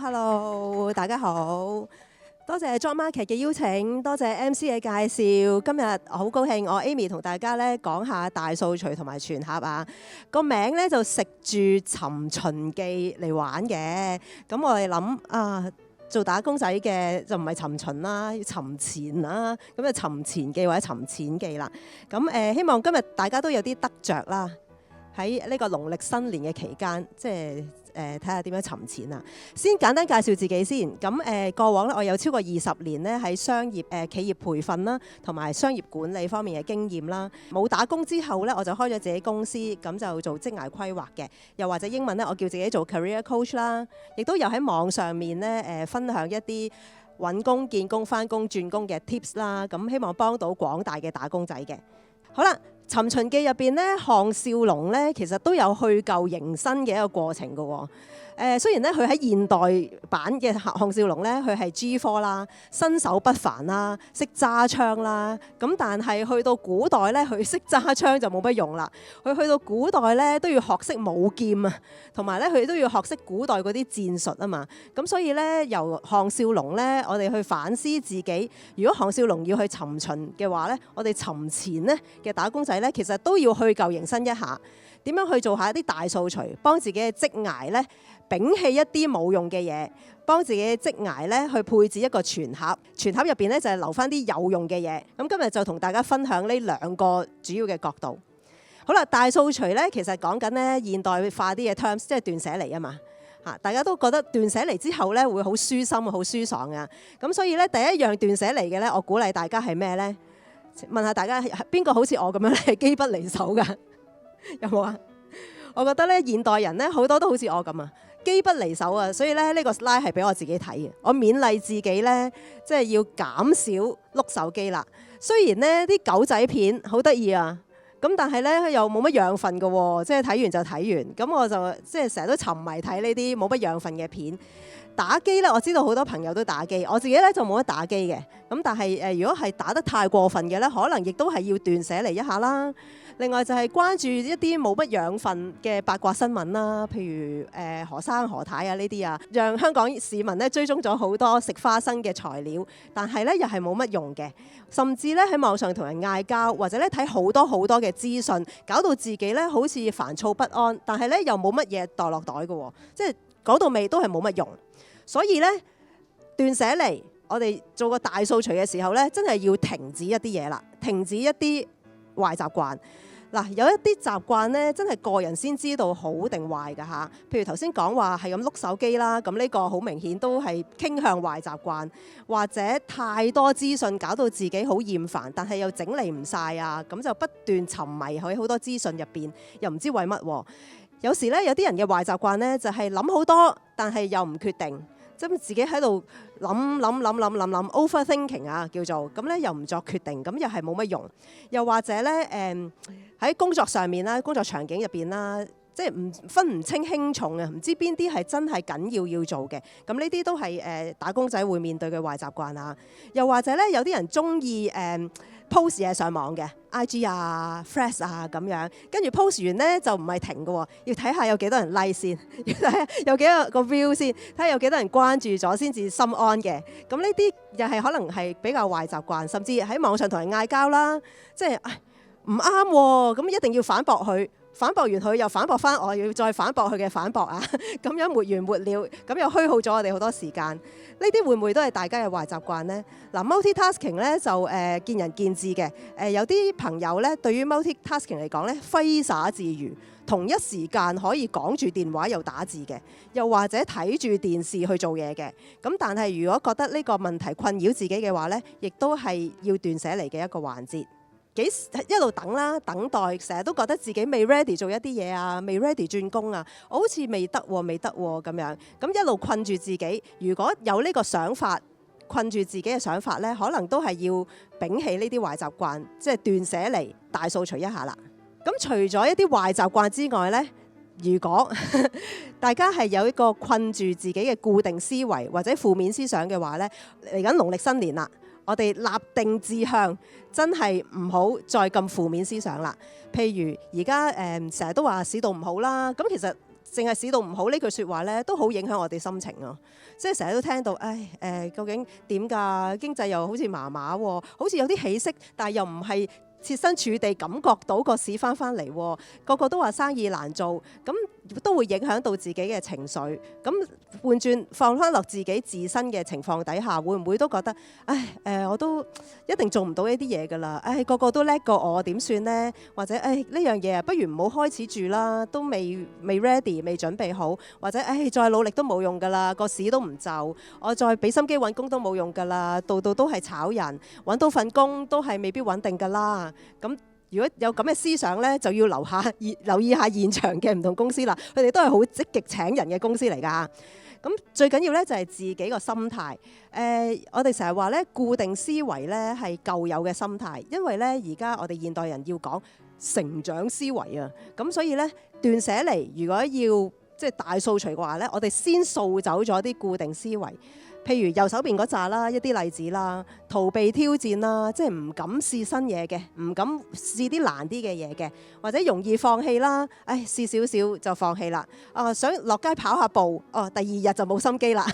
Hello， 大家好，多謝 John Market 嘅邀請，多謝 MC 嘅介紹。今日我好高興，我 Amy 同大家咧講下大掃除同埋全盒啊。個名咧就食住尋秦記嚟玩嘅。咁我哋諗啊，做打工仔嘅就唔係尋秦啦，要尋錢啦。咁就尋錢記或者尋錢記啦。咁希望今日大家都有啲得着啦。喺呢個農曆新年嘅期間，即係睇下點樣尋錢啊！先簡單介紹自己先。咁過往咧，我有超過20年咧喺商業企業培訓啦，同埋商業管理方面嘅經驗啦。冇打工之後咧，我就開咗自己公司，咁就做職涯規劃嘅。又或者英文咧，我叫自己做 career coach 啦。亦都有喺網上面咧分享一啲揾工、見工、返工、轉工嘅 tips 啦。咁希望幫到廣大嘅打工仔嘅。好啦。《尋秦記》入邊咧，項少龍咧其實都有去舊迎新嘅一個過程嘅喎。雖然咧佢喺現代版嘅項少龍咧，佢係 G4 啦，身手不凡啦，識揸槍啦。咁但係去到古代咧，佢識揸槍就冇乜用啦。佢去到古代咧都要學識舞劍啊，同埋咧佢都要學識古代嗰啲戰術啊嘛。咁所以咧由項少龍咧，我哋去反思自己。如果項少龍要去尋秦嘅話咧，我哋尋錢咧嘅打工仔咧，其實都要去舊迎新一下。點樣去做下一啲大掃除，幫自己嘅職涯咧摒棄一啲冇用嘅嘢，幫自己嘅職涯咧去配置一個全盒。全盒入邊咧就係留翻啲有用嘅嘢。咁今日就同大家分享呢2個主要嘅角度。好啦，大掃除咧其實講緊咧現代化啲嘅 terms， 即係斷捨離啊嘛。嚇，大家都覺得斷捨離之後咧會好舒心、好舒爽啊。咁所以咧第一樣斷捨離嘅咧，我鼓勵大家係咩咧？問下大家邊個好似我咁樣咧機不離手㗎？有冇啊？我覺得咧現代人咧好多都好似我咁啊，機不離手啊，所以咧呢個 slide 係俾我自己睇嘅。我勉勵自己咧，即係要減少碌手機啦。雖然咧啲狗仔片好得意啊，咁但係咧又冇乜養分嘅喎，即係睇完就睇完。咁我就即係成日都沉迷睇呢啲冇乜養分嘅片。打機咧，我知道好多朋友都打機，我自己咧就冇乜打機嘅。咁但係如果係打得太過分嘅咧，可能亦都係要斷捨離一下啦。另外就係關注一啲冇乜養分嘅八卦新聞啦，譬如何生何太啊呢啲啊，讓香港市民咧追蹤咗好多食花生嘅材料，但係咧又係冇乜用嘅，甚至咧喺網上同人嗌交，或者咧睇好多好多嘅資訊，搞到自己咧好似煩躁不安，但係咧又冇乜嘢袋落袋嘅喎，即係講到尾都係冇乜用。所以咧斷捨離，我哋做個大掃除嘅時候咧，真係要停止一啲嘢啦，停止一啲壞習慣。嗱，有一啲習慣咧，真係個人先知道好定壞㗎嚇。譬如頭先講話係咁碌手機啦，咁呢個好明顯都係傾向壞習慣，或者太多資訊搞到自己好厭煩，但係又整理唔晒啊，咁就不斷沉迷喺好多資訊入邊，又唔知為乜喎。有時咧，有啲人嘅壞習慣咧，就係諗好多，但係又唔決定。即係自己喺度諗 overthinking 啊，叫做咁咧，又唔作決定，咁又係冇乜用。又或者咧，喺工作上面啦，工作場景入邊啦，即係分唔清輕重啊，唔知邊啲係真係緊要做嘅。咁呢啲都係打工仔會面對嘅壞習慣啊。又或者咧，有啲人中意post 嘢上網嘅 IG 啊、Threads 啊咁樣，跟住 post 完咧就唔係停嘅喎，要睇下有幾多人 like 先，要睇下有幾多個 view 先，睇下有幾多人關注咗先至心安嘅。咁呢啲又係可能係比較壞習慣，甚至喺網上同人嗌交啦，即係唔啱喎，咁一定要反駁佢。反駁完佢又反駁翻我，要再反駁佢嘅反駁啊，咁樣沒完沒了，咁又虛耗咗我哋好多時間。呢啲會唔會都係大家嘅壞習慣呢？嗱，multitasking 咧就見仁見智嘅。有啲朋友咧對於 multitasking 嚟講咧揮灑自如，同一時間可以講住電話又打字嘅，又或者睇住電視去做嘢嘅。咁但係如果覺得呢個問題困擾自己嘅話咧，亦都係要斷捨離嘅一個環節。一路等啦，等待，成日都覺得自己未 ready 做一啲嘢啊，未 ready 轉工啊，我好似未得喎，未得喎咁樣，咁一路困住自己。如果有呢個想法，困住自己嘅想法咧，可能都係要摒棄呢啲壞習慣，即係斷捨離、大掃除一下啦。咁除咗一啲壞習慣之外咧，如果大家係有一個困住自己嘅固定思維或者負面思想嘅話咧，嚟緊農曆新年啦。我哋立定志向，真係唔好再咁負面思想啦。譬如而家成日都話市道唔好啦，咁其實淨係市道唔好呢句説話咧，都好影響我哋心情啊！即係成日都聽到，究竟點㗎？經濟又好似麻麻喎，好似有啲起色，但係又唔係設身處地感覺到個市翻嚟喎。個個都話生意難做，咁都會影響到自己嘅情緒。咁換轉放翻落自己自身嘅情況底下，會唔會都覺得，我都一定做唔到呢啲嘢㗎啦？個個都叻過我，點算呢？或者呢樣嘢不如唔好開始住啦，都未 ready， 未準備好，或者再努力都冇用㗎啦，個市都唔就，我再俾心機揾工都冇用㗎啦，度度都係炒人，揾到份工都係未必穩定㗎啦。咁如果有咁嘅思想呢，就要留意下現場嘅唔同公司啦，佢哋都係好積極請人嘅公司嚟㗎。咁最緊要咧就係自己個心態。我哋成日話咧固定思維咧係舊有嘅心態，因為咧而家我哋現代人要講成長思維啊。咁所以咧斷捨離，如果要即係大掃除嘅話咧，我哋先掃走咗啲固定思維。譬如右手邊嗰紮啦，一啲例子啦，逃避挑戰啦，即係唔敢試新嘢嘅，唔敢試啲難啲嘅嘢嘅，或者容易放棄啦，試少少就放棄啦。想落街跑下步，第二日就冇心機啦。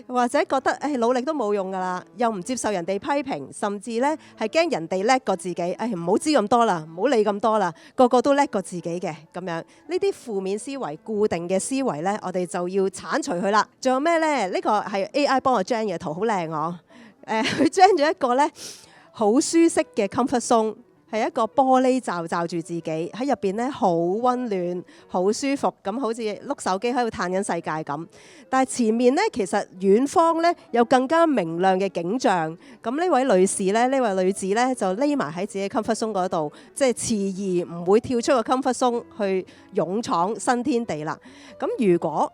或者覺得努力都冇用㗎啦，又唔接受人哋批評，甚至咧係驚人哋叻過自己，唔好知咁多啦，唔好理咁多啦，個個都叻過自己嘅咁樣。呢啲負面思維、固定嘅思維咧，我哋就要剷除佢啦。仲有咩咧？呢個係 AI 幫我 gen 嘅圖，好靚哦。佢 gen 咗一個咧好舒適嘅 comfort zone。係一個玻璃罩住自己，喺入邊咧好溫暖、好舒服，咁好似碌手機喺度嘆緊世界咁。但係前面咧，其實遠方咧有更加明亮嘅景象。咁呢位女士咧，呢位女子咧就匿埋喺自己 comfort zone 嗰度，即係遲疑唔會跳出個 comfort zone 去勇闖新天地啦。咁如果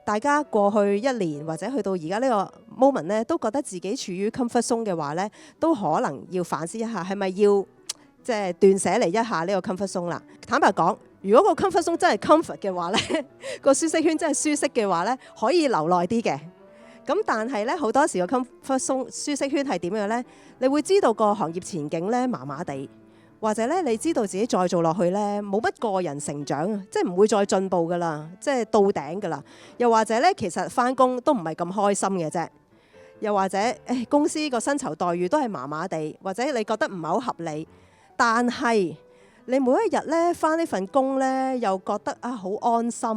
大家過去一年或者去到而家呢個 moment 咧，都覺得自己處於 comfort zone 嘅話咧，都可能要反思一下，係咪要即係斷捨離一下呢個 comfort zone 啦。坦白講，如果個 comfort zone 真係 comfort 嘅話咧，個舒適圈真係舒適嘅話咧，可以留耐啲嘅。咁但係咧，好多時個 comfort zone 舒適圈係點樣咧？你會知道個行業前景咧麻麻地，或者咧你知道自己再做落去咧冇乜個人成長啊，即係唔會再進步噶啦，即係到頂噶啦。又或者咧，其實返工都唔係咁開心嘅啫。又或者公司個薪酬待遇都係麻麻地，或者你覺得唔係好合理。但係你每一日咧返呢份工咧，又覺得好安心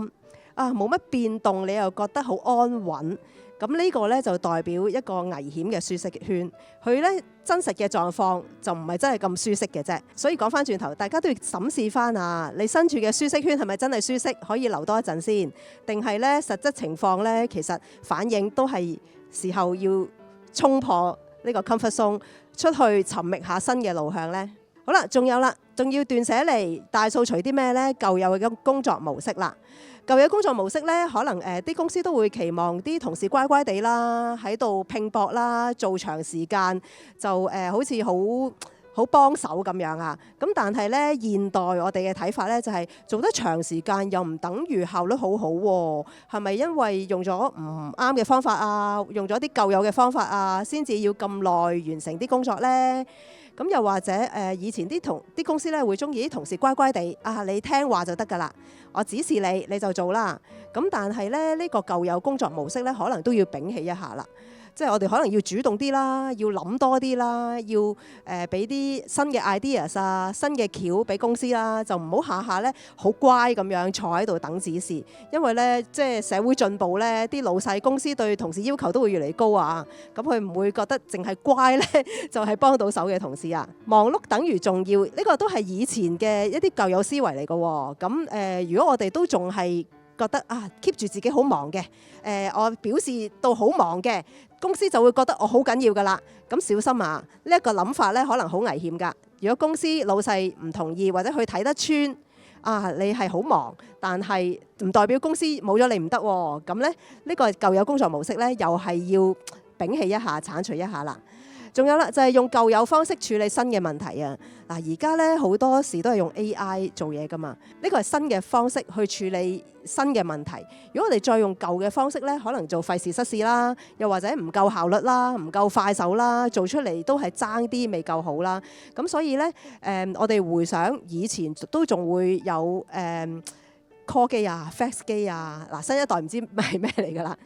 冇乜變動，你又覺得好安穩。咁呢個咧就代表一個危險嘅舒適圈。佢咧真實嘅狀況就唔係真係咁舒適嘅啫。所以講翻轉頭，大家都要審視翻你身處嘅舒適圈係咪真係舒適，可以留多一陣先，定係咧實質情況咧其實反映都係時候要衝破呢個 comfort zone， 出去尋覓下新嘅路向咧。好啦，仲有啦，仲要斷捨離大掃除啲咩呢？舊有嘅工作模式啦，舊有工作模式呢，可能啲公司都會期望啲同事乖乖地啦，喺度拼搏啦，做長時間就好似好幫手咁樣啊。咁但係呢，現代我哋嘅睇法呢，就係做得長時間又唔等於效率好好喎。係咪因為用咗唔啱嘅方法啊，用咗啲舊有嘅方法啊，先至要咁耐完成啲工作呢？咁又或者以前啲公司咧會中意啲同事乖乖地你聽話就得㗎啦，我指示你就做啦。咁但係咧呢個舊有工作模式咧，可能都要摒棄一下啦。即係我哋可能要主動啲啦，要諗多啲啦，要俾啲新嘅 ideas 新嘅橋俾公司啦，就唔好下下咧好乖咁樣坐喺度等指示。因為咧即係社會進步咧，啲老細公司對同事要求都會越嚟越高啊。咁佢唔會覺得淨係乖咧就係幫到手嘅同事啊。忙碌等於重要，呢個都係以前嘅一啲舊有思維嚟嘅喎。咁如果我哋都仲係覺得keep 住自己好忙嘅，我表示到好忙嘅，公司就會覺得我好緊要㗎啦。咁小心啊！呢一個諗法咧，可能好危險㗎。如果公司老細唔同意，或者佢睇得穿你係好忙，但係唔代表公司冇咗你唔得喎。咁咧呢個舊有工作模式咧，又係要摒棄一下、剷除一下啦。仲有啦，就係用舊有方式處理新嘅問題啊！嗱，而家咧好多時都係用 AI 做嘢噶嘛，呢個係新嘅方式去處理新嘅問題。如果我哋再用舊嘅方式咧，可能做費事失事啦，又或者唔夠效率啦，唔夠快手啦，做出嚟都係爭啲未夠好啦。咁所以咧，我哋回想以前都仲會有 call 機啊、fax 機啊，嗱新一代唔知係咩嚟㗎啦。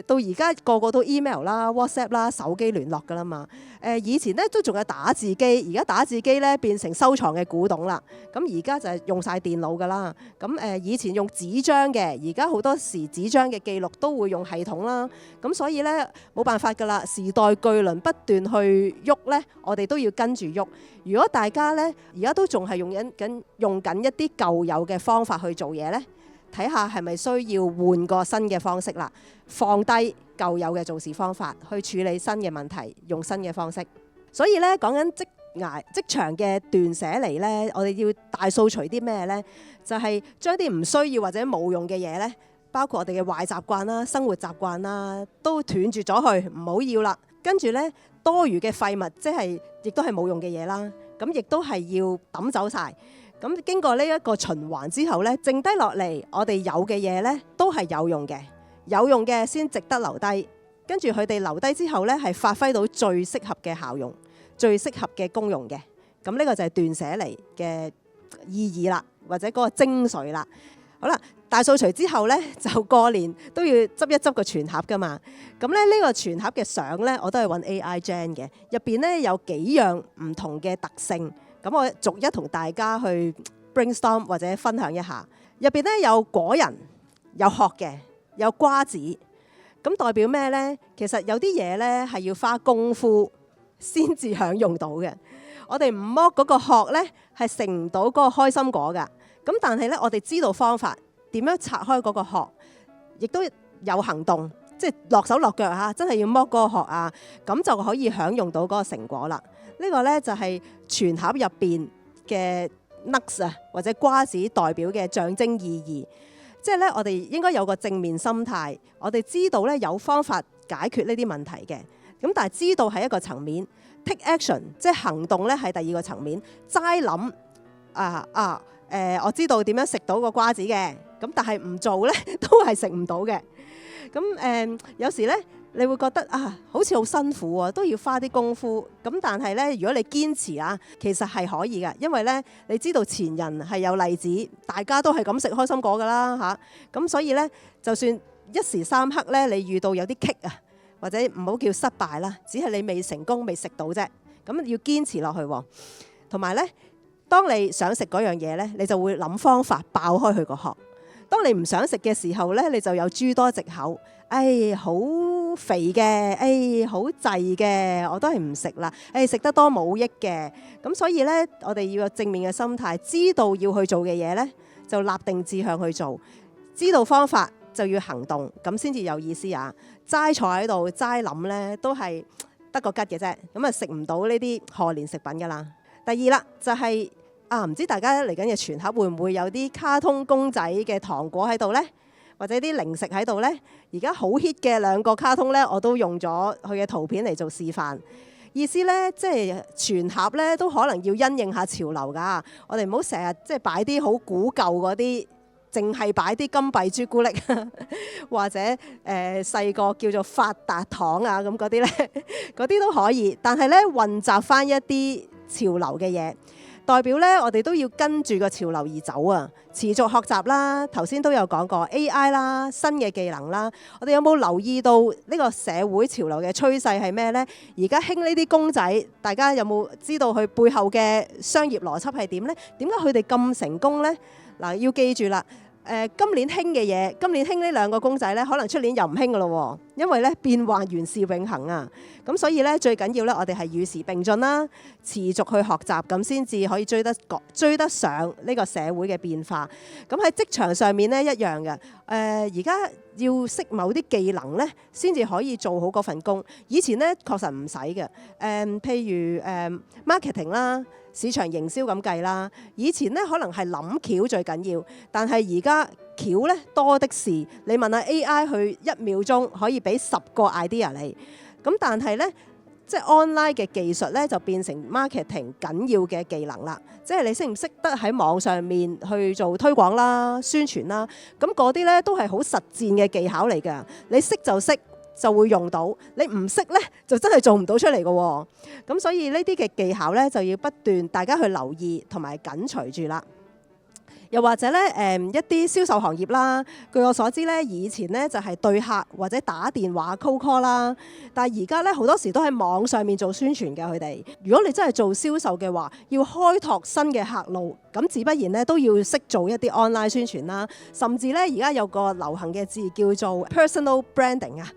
到而家個個都 email 啦、WhatsApp 啦、手機聯絡㗎啦嘛。以前咧都仲有打字機，而家打字機咧變成收藏嘅古董啦。咁而家就係用晒電腦㗎啦。咁以前用紙張嘅，而家好多時紙張嘅記錄都會用系統啦。咁所以咧冇辦法㗎啦，時代巨輪不斷去喐咧，我哋都要跟住喐。如果大家咧而家都仲係用緊一啲舊有嘅方法去做嘢咧，睇下係咪需要換個新嘅方式啦，放低舊有嘅做事方法，去處理新嘅問題，用新嘅方式。所以咧講緊職場嘅斷捨離咧，我哋要大掃除啲咩咧？就係將啲唔需要或者冇用嘅嘢咧，包括我哋嘅壞習慣啦、生活習慣啦，都斷絕咗去，唔好要啦。跟住咧多餘嘅廢物，即係亦都係冇用嘅嘢啦，咁亦都係要抌走晒。咁經過呢一個循環之後咧，剩低落嚟我哋有嘅嘢咧都係有用嘅，有用嘅先值得留低。跟住佢哋留低之後咧，係發揮到最適合嘅效用、最適合嘅功用嘅。咁呢個就係斷捨離嘅意義啦，或者嗰個精髓啦。好啦，大掃除之後咧，就過年都要執一執個全盒噶嘛。咁咧呢個全盒嘅相咧，我都係揾 AI Gen 嘅，入邊咧有幾樣唔同嘅特性。咁我逐一同大家去 brainstorm 或者分享一下。入邊咧有果仁、有殼嘅、有瓜子。咁代表咩咧？其實有啲嘢咧係要花功夫先至享用到嘅。我哋唔剝嗰個殼咧，係食唔到嗰個開心果㗎。咁但係咧，我哋知道方法點樣拆開嗰個殼，亦都有行動，即係落手落腳嚇，真係要剝嗰個殼啊，咁就可以享用到嗰個成果啦。呢個咧就係全盒入邊嘅 nuts 啊，或者瓜子代表嘅象徵意義。即係咧，我哋應該有個正面心態。我哋知道咧有方法解決呢啲問題嘅。咁但係知道係一個層面 ，take action 即係行動咧係第二個層面。齋諗我知道點樣食到個瓜子嘅，咁但係唔做咧都係食唔到嘅。咁有時咧。你會覺得好似好辛苦喎，都要花啲功夫。咁但係咧，如果你堅持啊，其實係可以㗎，因為咧你知道前人係有例子，大家都係咁食開心果㗎啦嚇。咁所以咧，就算一時三刻咧，你遇到有啲棘啊，或者唔好叫失敗啦，只係你未成功未食到啫。咁要堅持落去喎。同埋咧，當你想食嗰樣嘢咧，你就會諗方法爆開佢個殼。當你唔想食嘅時候咧，你就有諸多藉口。好肥嘅，好滯嘅，我都係唔食啦。食得多冇益嘅。咁所以咧，我哋要有正面嘅心態，知道要去做嘅嘢咧，就立定志向去做。知道方法就要行動，咁先至有意思啊！齋坐喺度齋諗咧，都係得個吉嘅啫。咁啊，食唔到呢啲賀年食品噶啦。第二啦，就係唔知大家嚟緊嘅全盒會唔會有啲卡通公仔嘅糖果喺度咧？或者啲零食喺度呢，而家好 hit 嘅兩個卡通呢，我都用咗佢嘅圖片嚟做示範。意思呢，即係全盒呢都可能要因應下潮流㗎。我哋唔好成日即係擺啲好古舊嗰啲，淨係擺啲金幣朱古力，或者細個叫做發達糖啊咁嗰啲呢，嗰啲都可以。但係呢，混雜翻一啲潮流嘅嘢。代表咧，我哋都要跟住個潮流而走啊！持續學習啦，頭先都有講過 AI 啦，新嘅技能啦。我哋有冇留意到呢個社會潮流嘅趨勢係咩呢？而家興呢啲公仔，大家有冇知道佢背後嘅商業邏輯係點呢？點解佢哋咁成功呢？嗱，要記住啦。今年興嘅嘢，今年興呢兩個公仔咧，可能出年又唔興噶咯，因為咧變幻原是永恆啊！咁所以咧最緊要咧，我哋係與時並進啦，持續去學習，咁先至可以追得上呢個社會嘅變化。咁喺職場上面咧一樣嘅，而家要識某啲技能咧，先至可以做好嗰份工。以前咧確實唔使嘅，譬如marketing 啦。市場營銷咁計啦，以前咧可能係諗橋最緊要，但係而家橋咧多的是。你問下 AI，佢1秒鐘可以俾10個 idea 你。咁但係咧，即係 online 嘅技術咧就變成 marketing 緊要嘅技能啦。即係你識唔識得喺網上面去做推廣啦、宣傳啦，咁嗰啲咧都係好實戰嘅技巧嚟㗎。你識就識。就會用到，你唔識呢，就真係做唔到出嚟嘅喎。咁所以呢啲嘅技巧呢，就要不斷大家去留意同埋緊隨住啦。又或者咧一啲銷售行業啦，據我所知咧，以前咧就係對客或者打電話 cold call 啦，但係而家咧好多時都喺網上面做宣傳嘅佢哋。如果你真係做銷售嘅話，要開拓新嘅客路，咁自不然咧都要識做一啲 online 宣傳啦，甚至咧而家有個流行嘅字叫做 personal branding 啊，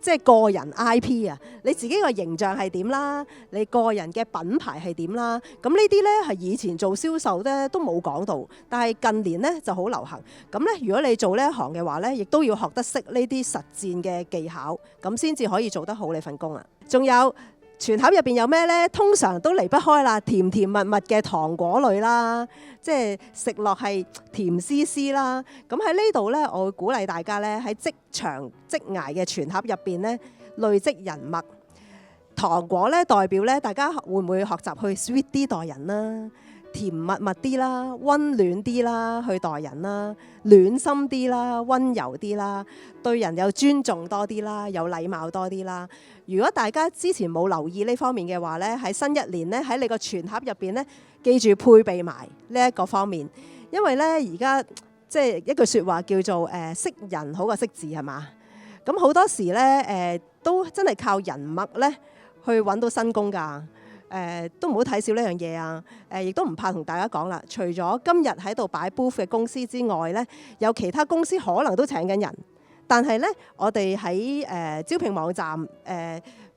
即係個人 IP 啊，你自己個形象係點啦，你個人嘅品牌係點啦，咁呢啲咧係以前做銷售咧都冇講到。但係近年咧就好流行，咁咧如果你做呢一行嘅話咧，亦都要學得識呢啲實戰嘅技巧，咁先至可以做得好你份工啊。仲有全盒入邊有咩咧？通常都離不開啦，甜甜蜜蜜嘅糖果類啦，即係食落係甜絲絲啦。咁喺呢度咧，我會鼓勵大家咧喺職場職涯嘅全盒入邊咧累積人脈。糖果咧代表咧，大家會唔會學習去 sweet 啲待人啦？甜蜜蜜啲啦，溫暖啲啦，去待人啦，暖心啲啦，溫柔啲啦，對人有尊重多啲啦，有禮貌多啲啦。如果大家之前冇留意呢方面嘅話咧，喺新一年咧喺你個全盒入邊咧，記住配備埋呢一個方面，因為咧而家即係一句説話叫做識人好過識字係嘛？咁好多時咧都真係靠人脈咧去揾到新工㗎。都唔好睇少呢樣嘢啊！亦都唔怕同大家講啦。除咗今日喺度擺 booth 嘅公司之外咧，有其他公司可能都請緊人，但係咧我哋喺招聘網站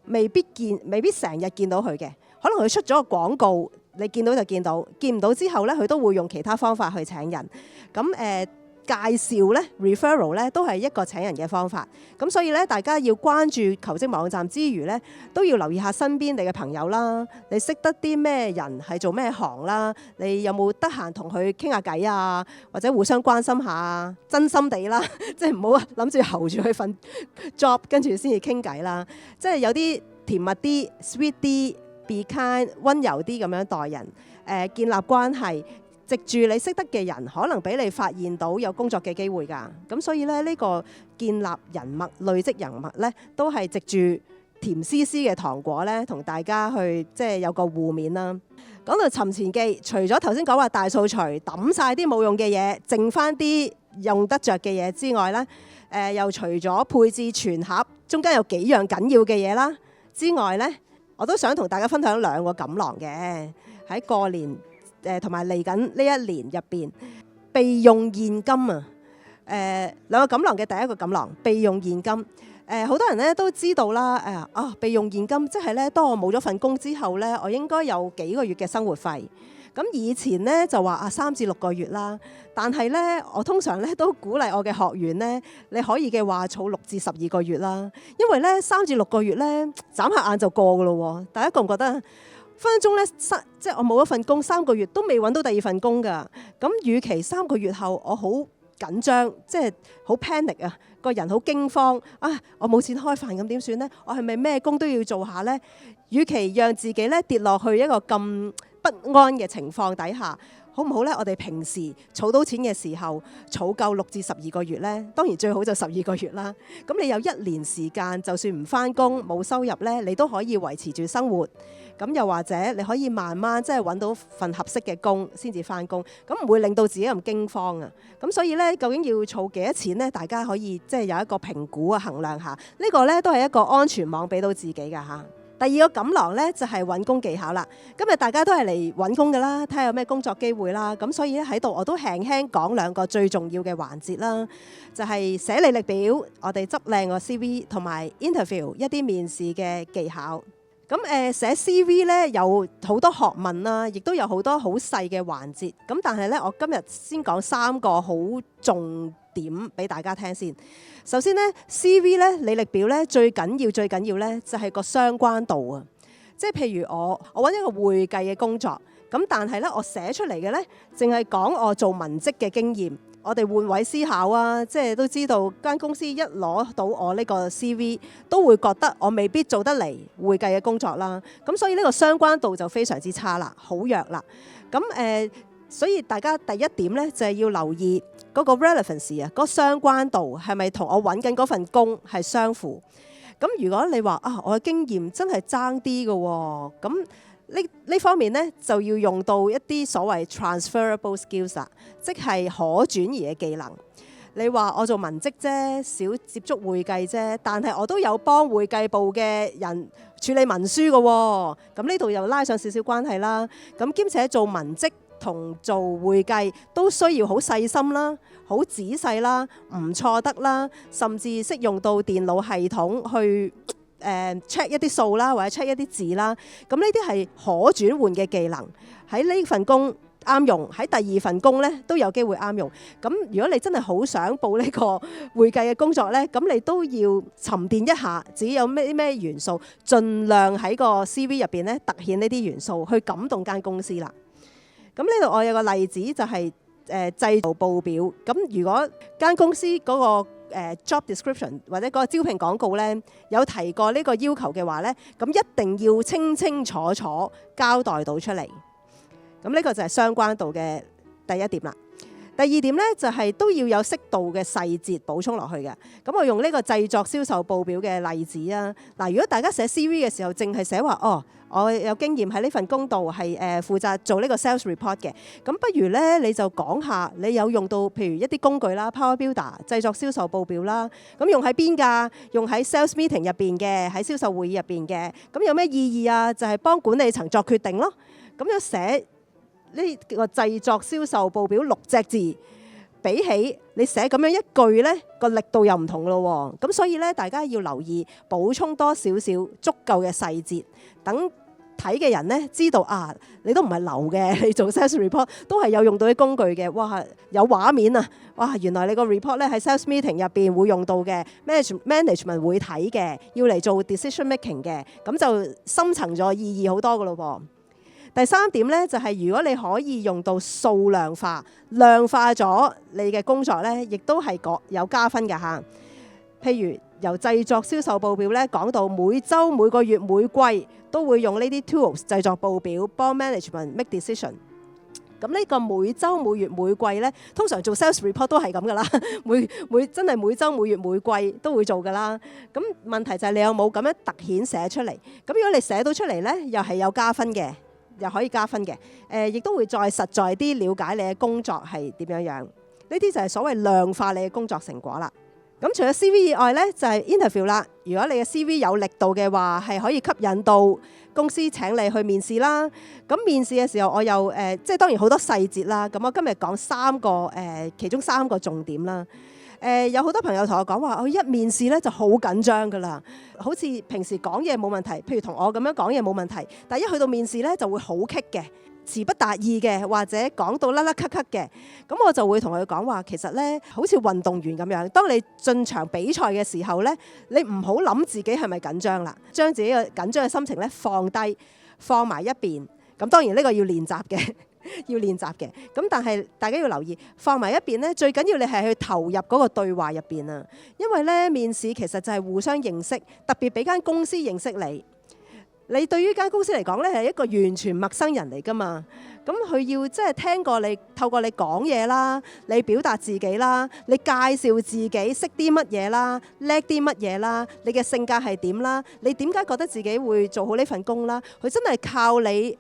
未必成日見到佢嘅，可能佢出咗個廣告，你見到就見到，見唔到之後咧，佢都會用其他方法去請人。咁介紹咧 referral 咧都係一個請人嘅方法，咁所以咧大家要關注求職網站之餘咧，都要留意下身邊你嘅朋友啦，你識得啲咩人係做咩行啦，你有冇得閒同佢傾下偈啊，或者互相關心下，真心地啦，即係唔好諗住候住佢份 job 跟住先至傾偈啦，即係有啲甜蜜啲 sweet 啲 be kind 溫柔啲咁樣待人，建立關係。藉住你識得嘅人，可能俾你發現到有工作嘅機會㗎。咁所以咧，呢個建立人脈、累積人脈咧，都係藉住甜絲絲嘅糖果咧，同大家去即係有個互勉啦。講到尋錢記，除咗頭先講話大掃除抌晒啲冇用嘅嘢，剩翻啲用得着嘅嘢之外咧，又除咗配置全盒，中間有幾樣緊要嘅嘢啦之外咧，我都想同大家分享兩個錦囊嘅喺過年。同埋嚟緊呢一年入邊，備用現金啊！兩個錦囊嘅第一個錦囊，備用現金。好多人咧都知道啦，備用現金即係咧，當我冇咗份工之後咧，我應該有幾個月嘅生活費。咁以前咧就話3至6個月啦，但係咧我通常咧都鼓勵我嘅學員咧，你可以嘅話儲6至12個月啦，因為咧3至6個月咧眨下眼就過噶咯喎，大家覺唔覺得？分分鐘咧，即係我冇一份工3個月都未揾到第二份工㗎。咁，與其3個月後我好緊張，即係好 panic 啊，個人好驚慌啊！我冇錢開飯咁點算呢？我係咪咩工都要做下呢？與其讓自己咧跌落去一個咁不安嘅情況底下，好唔好咧？我哋平時儲到錢嘅時候，儲夠6至12個月咧，當然最好就12個月啦。咁你有1年時間，就算唔返工冇收入咧，你都可以維持住生活。咁又或者你可以慢慢即係揾到份合適嘅工先至返工，咁唔會令到自己咁驚慌啊！咁所以咧，究竟要儲幾多錢咧？大家可以即係有一個評估啊，衡量下。呢個咧都係一個安全網俾到自己㗎嚇。第二個錦囊咧就係揾工技巧啦。今日大家都係嚟揾工㗎啦，睇下有咩工作機會啦。咁所以咧喺度我都輕輕講兩個最重要嘅環節啦，就係寫履歷表，我哋執靚個 CV 同埋 interview 一啲面試嘅技巧。咁寫 CV 咧有好多學問啦，亦都有好多好細嘅環節。咁但係咧，我今日先講3個好重點俾大家聽先。首先咧 ，CV 咧履歷表咧最緊要咧就係個相關度啊。即係譬如我揾一個會計嘅工作，咁但係咧我寫出嚟嘅咧淨係講我做文職嘅經驗。我哋換位思考啊，即係都知道間公司一攞到我呢個 CV，都會覺得我未必做得嚟會計嘅工作啦。咁所以呢個相關度就非常之差啦，好弱啦。咁所以大家第一點咧就係要留意嗰個 relevance 啊，嗰個相關度係咪同我揾緊嗰份工係相符？咁如果你話我嘅經驗真係爭啲嘅喎，咁呢方面咧就要用到一啲所謂 transferable skills 啦，即係可轉移嘅技能。你話我做文職啫，少接觸會計啫，但係我都有幫會計部嘅人處理文書嘅喎。咁呢度又拉上少少關係啦。咁兼且做文職同做會計都需要好細心啦、好仔細啦、唔錯得啦，甚至識用到電腦系統去check 一啲數啦，或者 check 一啲字啦。咁呢啲係可轉換嘅技能，喺呢份工啱用，喺第二份工咧都有機會啱用。咁如果你真係好想報呢個會計嘅工作咧，咁你都要沉澱一下自己有咩元素，盡量喺個 CV 入邊咧突顯呢啲元素，去感動間公司啦。咁呢度我有個例子就係製造報表。咁如果間公司嗰個job description 或者嗰個招聘廣告咧有提過呢個要求嘅話咧，咁一定要清清楚楚交代到出嚟。咁呢個就係相關度嘅第一點啦。第二點咧就係都要有適度嘅細節補充落去嘅。咁我用呢個製作銷售報表嘅例子啊。嗱，如果大家寫 CV 嘅時候淨係寫話我有經驗喺呢份工度係負責做呢個 sales report 嘅，咁不如咧你就講下你有用到譬如一啲工具啦 ，Power Builder 製作銷售報表啦，咁用喺邊㗎？用喺 sales meeting 入邊嘅，喺銷售會議入邊嘅，咁有咩意義啊？就係幫管理層作決定咯。咁樣寫呢個製作銷售報表6隻字，比起你寫咁樣一句咧，個力度又唔同咯喎。咁所以咧，大家要留意補充多少少足夠嘅細節，等睇嘅人咧知道啊，你都唔係流嘅，你做 sales report 都係有用到啲工具嘅。哇，有畫面啊！哇，原來你個 report 咧喺 sales meeting 入邊會用到嘅 management 會睇嘅，要嚟做 decision making 嘅，咁就深層咗意義好多噶咯噃。第三點咧就係如果你可以用到數量化、量化咗你嘅工作咧，亦都係有加分嘅嚇。譬如由製作銷售報表咧講到每週、每個月、每季都會用呢啲 tools 製作報表，幫 management make decision。咁呢個每週、每月、每季咧，通常做 sales report 都係咁噶啦，真係每週、每月、每季都會做噶啦。咁問題就係你有冇咁樣突顯寫出嚟？咁如果你寫到出嚟咧，又係有加分嘅。又可以加分嘅，亦都會再實在啲了解你嘅工作係點樣樣。呢啲就係所謂量化你嘅工作成果啦。咁除咗 CV 以外咧，就係 interview 啦。如果你嘅 CV 有力度嘅話，係可以吸引到公司請你去面試啦。咁面試嘅時候，我又即係當然好多細節啦。咁我今日講其中3個重點啦。有好多朋友同我講話，我一面試咧就好緊張噶啦，好似平時講嘢冇問題，譬如同我咁樣講嘢冇問題，但係一去到面試咧就會好棘嘅，詞不達意嘅，或者講到甩甩咳咳嘅。咁我就會同佢講話，其實咧好似運動員咁樣，當你進場比賽嘅時候咧，你唔好諗自己係咪緊張啦，將自己嘅緊張嘅心情咧放低，放埋一邊。咁當然呢個要練習嘅。要練習嘅，咁但係大家要留意，放埋一邊咧，最緊要你係去投入嗰個對話入邊啊！因為咧面試其實就係互相認識，特別俾間公司認識你。你對於間公司嚟講咧係一個完全陌生人嚟噶嘛，咁佢要即係聽過你，透過你講嘢啦，你表達自己啦，你介紹自己識啲乜嘢啦，叻啲乜嘢啦，你嘅性格係點啦，你點解覺得自己會做好呢份工啦？佢真係靠你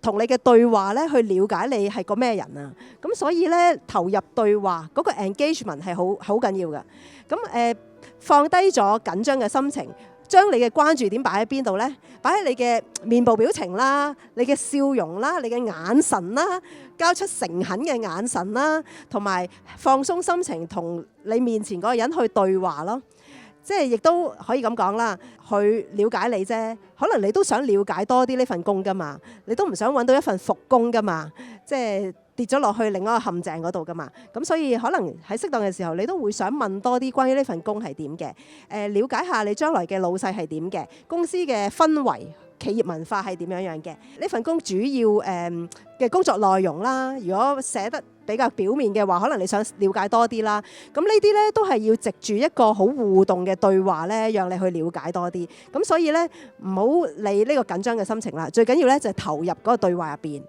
同你嘅對話咧，去了解你係個咩人啊？咁所以咧，投入對話嗰個 engagement 係好緊要嘅。咁放低咗緊張嘅心情，將你嘅關注點擺喺邊度咧？擺喺你嘅面部表情啦，你嘅笑容啦，你嘅眼神啦，交出誠懇嘅眼神啦，同埋放鬆心情，同你面前嗰個人去對話咯。即係亦都可以咁講啦，佢了解你啫，可能你都想了解多啲呢份工噶嘛，你都唔想揾到一份伏工噶嘛，即係跌咗落去另一個陷阱嗰度噶嘛。咁所以可能喺適當嘅時候，你都會想問多啲關於呢份工係點嘅，了解下你將來嘅老細係點嘅，公司嘅氛圍、企業文化係點樣樣嘅，呢份工主要嘅工作內容啦。如果寫得比較表面嘅話，可能你想了解多啲啦。咁呢啲咧都係要藉住一個好互動嘅對話咧，讓你去了解多啲。咁所以咧唔好理呢個緊張嘅心情啦，最緊要咧就係投入嗰個對話入邊。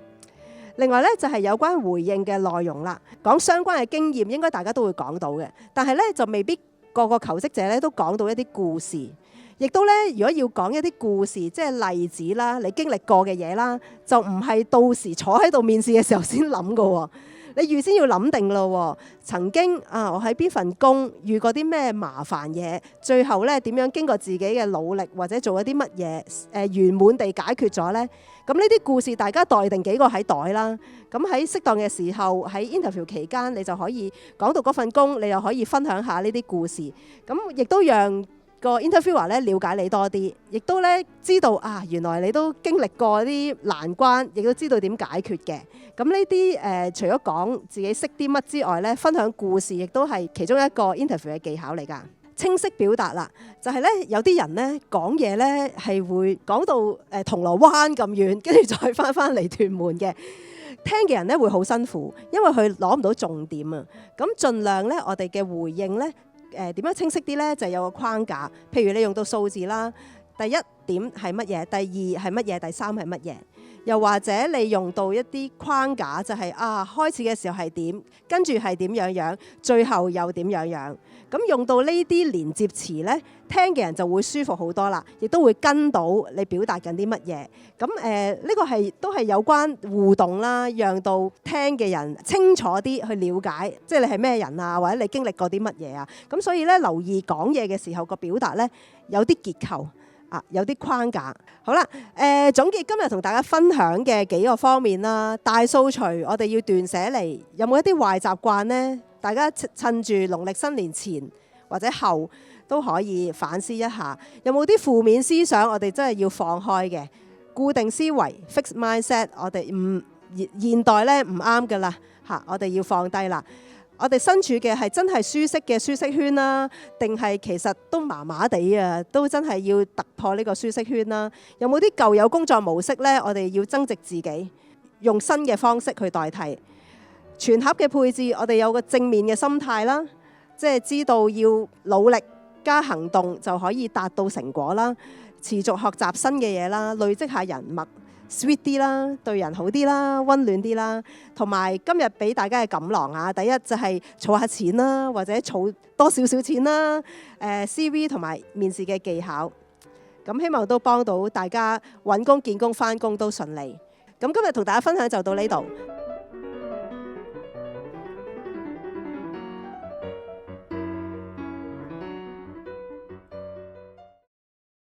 另外咧就係有關回應嘅內容啦，講相關嘅經驗應該大家都會講到嘅，但係咧就未必個個求職者咧都講到一啲故事。亦都咧，如果要講一啲故事，即係例子啦，你經歷過嘅嘢啦，就唔係到時坐喺度面試嘅時候先諗㗎喎。你預先要諗定咯。曾經我喺邊份工遇過啲咩麻煩嘢，最後咧點樣經過自己嘅努力或者做一啲乜嘢圓滿地解決咗呢？咁呢啲故事大家袋定幾個喺袋啦。咁喺適當嘅時候喺 interview 期間，你就可以講到嗰份工，你又可以分享下呢啲故事。咁亦都讓個 interviewer 咧了解你多啲，亦都咧知道原來你都經歷過啲難關，亦都知道點解決嘅。咁呢啲除咗講自己識啲乜之外咧，分享故事亦都係其中一個 interview 嘅技巧嚟㗎。清晰表達啦，就係咧有啲人咧講嘢咧係會講到銅鑼灣咁遠，跟住再翻嚟屯門嘅。聽嘅人咧會好辛苦，因為佢攞唔到重點啊。咁盡量咧，我哋嘅回應咧點樣清晰啲咧？就係有個框架，譬如你用到數字啦，第一點係乜嘢，第二係乜嘢，第三係乜嘢。又或者你用到一啲框架，就係開始嘅時候係點，跟住係點樣樣，最後又點樣樣。咁用到呢啲連接詞呢，聽嘅人就會舒服好多啦，亦都會跟到你表達緊啲乜嘢。咁呢個都係有關互動啦，讓到聽嘅人清楚啲去了解，即係你係咩人啊，或者你經歷過啲乜嘢啊。咁所以呢，留意講嘢嘅時候個表達呢，有啲結構。有啲框架。好啦，總結今日同大家分享嘅幾個方面啦。大掃除，我哋要斷捨離，有冇一啲壞習慣呢？大家趁住農曆新年前或者後都可以反思一下，有冇啲負面思想我哋真係要放開嘅？固定思維 fixed mindset， 我哋現代咧唔啱㗎啦嚇，我哋要放低啦。我哋身處嘅係真係舒適嘅舒適圈啦，定係其實都麻麻地啊？都真係要突破呢個舒適圈啦。有冇啲舊有工作模式呢？我哋要增值自己，用新嘅方式去代替。全盒嘅配置，我哋有個正面嘅心態啦，即係知道要努力加行動就可以達到成果啦。持續學習新嘅嘢啦，累積下人脈。sweet 啲啦，對人好啲啦，溫暖啲啦，同埋今日俾大家嘅錦囊啊！第一就係儲下錢啦，或者儲多少少錢啦。CV 同埋面試嘅技巧，咁希望都幫到大家揾工見工返工都順利。咁今日同大家分享就到呢度。